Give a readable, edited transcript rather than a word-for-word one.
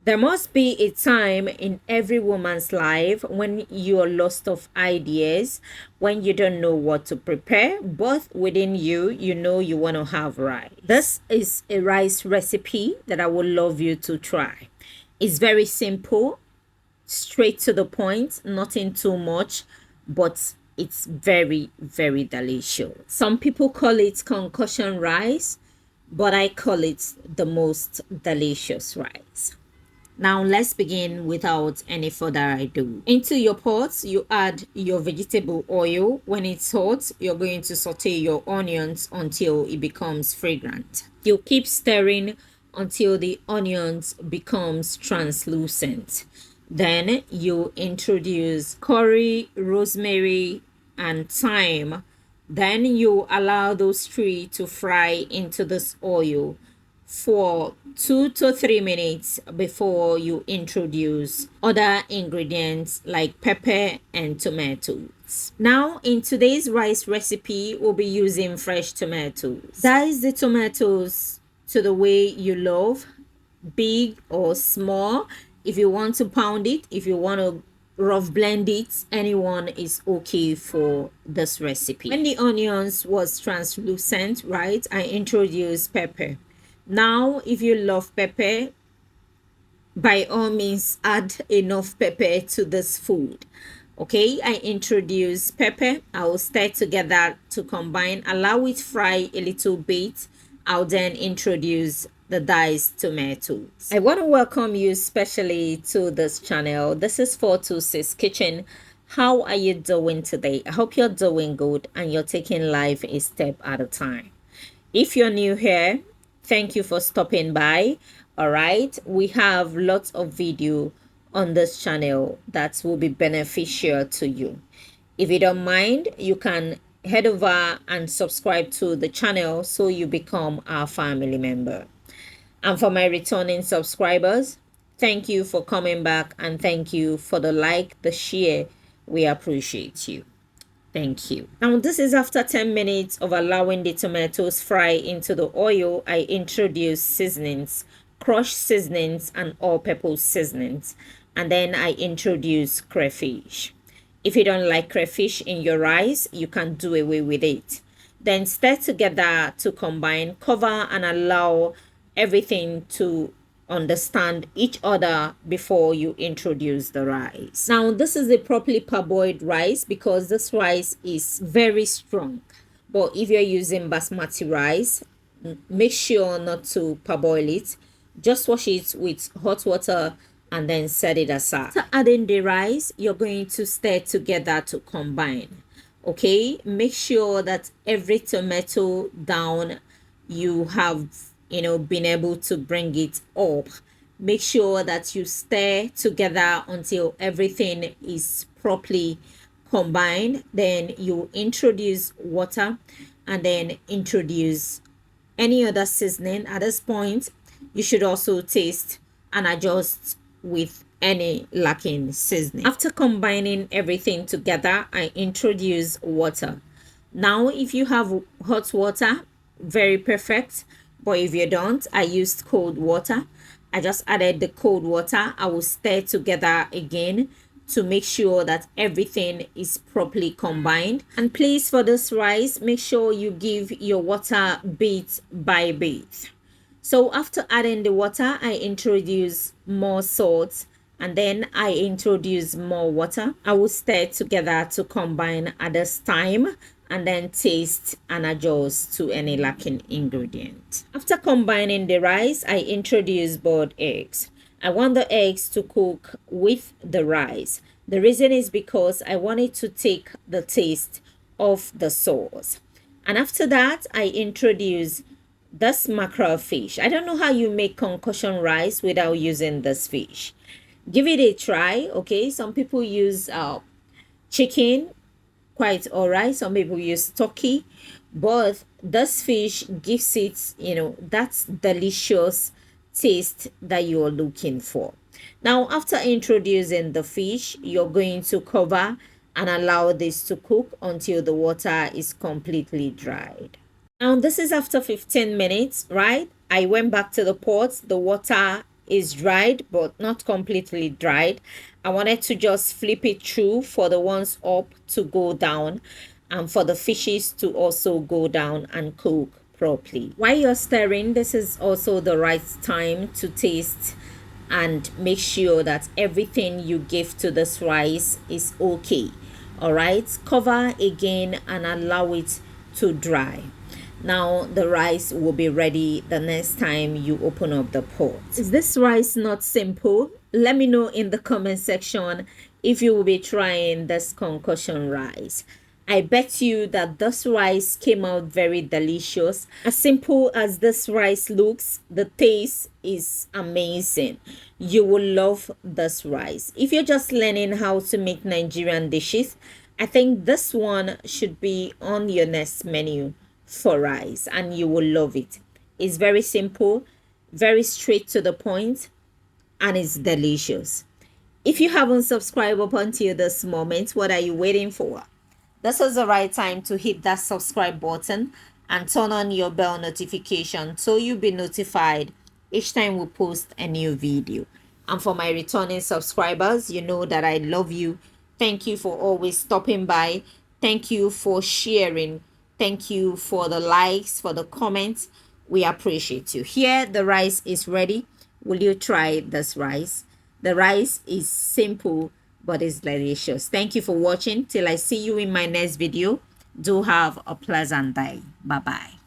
There must be a time in every woman's life when you're lost of ideas, when you don't know what to prepare, but within you, you know you want to have rice. This is a rice recipe that I would love you to try. It's very simple, straight to the point, nothing too much, but it's very, very delicious. Some people call it concussion rice, but I call it the most delicious rice. Now let's begin without any further ado. Into your pot, you add your vegetable oil. When it's hot, you're going to saute your onions until it becomes fragrant. You keep stirring until the onions becomes translucent. Then you introduce curry, rosemary, and thyme. Then you allow those three to fry into this oil for 2 to 3 minutes before you introduce other ingredients like pepper and tomatoes. Now, in today's rice recipe, we'll be using fresh tomatoes. Dice the tomatoes to the way you love, big or small. If you want to pound it, if you want to rough blend it, anyone is okay for this recipe. When the onions was translucent, right, I introduced pepper. Now, if you love pepper, by all means add enough pepper to this food. Okay, I introduce pepper. I will stir together to combine, allow it fry a little bit. I'll then introduce the diced tomatoes. I want to welcome you specially to this channel. This is 426 Kitchen. How are you doing today? I hope you're doing good and you're taking life a step at a time. If you're new here, thank you for stopping by. All right, we have lots of video on this channel that will be beneficial to you. If you don't mind, you can head over and subscribe to the channel so you become our family member. And for my returning subscribers, thank you for coming back and thank you for the like, the share. We appreciate you. Thank you. Now, this is after 10 minutes of allowing the tomatoes fry into the oil. I introduce seasonings, crushed seasonings and all-purpose seasonings. And then I introduce crayfish. If you don't like crayfish in your rice, you can do away with it. Then stir together to combine, cover and allow everything to understand each other before you introduce the rice. Now, this is a properly parboiled rice because this rice is very strong. But if you're using basmati rice, make sure not to parboil it. Just wash it with hot water and then set it aside. After adding the rice, you're going to stir together to combine. Okay, make sure that every tomato down you have been able to bring it up. Make sure that you stir together until everything is properly combined. Then you introduce water and then introduce any other seasoning. At this point, you should also taste and adjust with any lacking seasoning. After combining everything together, I introduce water. Now, if you have hot water, very perfect. But if you don't, I used cold water. I just added the cold water. I will stir together again to make sure that everything is properly combined. And please, for this rice, make sure you give your water bit by bit. So after adding the water, I introduce more salt and then I introduce more water. I will stir together to combine at this time and then taste and adjust to any lacking ingredient. After combining the rice, I introduce boiled eggs. I want the eggs to cook with the rice. The reason is because I want it to take the taste of the sauce. And after that, I introduce this mackerel fish. I don't know how you make concussion rice without using this fish. Give it a try, okay? Some people use chicken, quite all right. Some people use turkey, but this fish gives it, that's delicious taste that you're looking for. Now, after introducing the fish, you're going to cover and allow this to cook until the water is completely dried. Now, this is after 15 minutes, right? I went back to the pot. The water is dried but not completely dried. I wanted to just flip it through for the ones up to go down and for the fishes to also go down and cook properly. While you're stirring, this is also the right time to taste and make sure that everything you give to this rice is okay. All right, cover again and allow it to dry. Now the rice will be ready the next time you open up the pot. Is this rice not simple? Let me know in the comment section if you will be trying this concoction rice. I bet you that this rice came out very delicious. As simple as this rice looks, the taste is amazing. You will love this rice. If you're just learning how to make Nigerian dishes, I think this one should be on your next menu for rice and you will love it. It's very simple, very straight to the point, and it's delicious. If you haven't subscribed up until this moment, what are you waiting for? This is the right time to hit that subscribe button and turn on your bell notification so you'll be notified each time we post a new video. And for my returning subscribers, you know that I love you. Thank you for always stopping by. Thank you for sharing. Thank you for the likes, for the comments. We appreciate you. Here, the rice is ready. Will you try this rice? The rice is simple but it's delicious. Thank you for watching. Till I see you in my next video. Do have a pleasant day. Bye bye.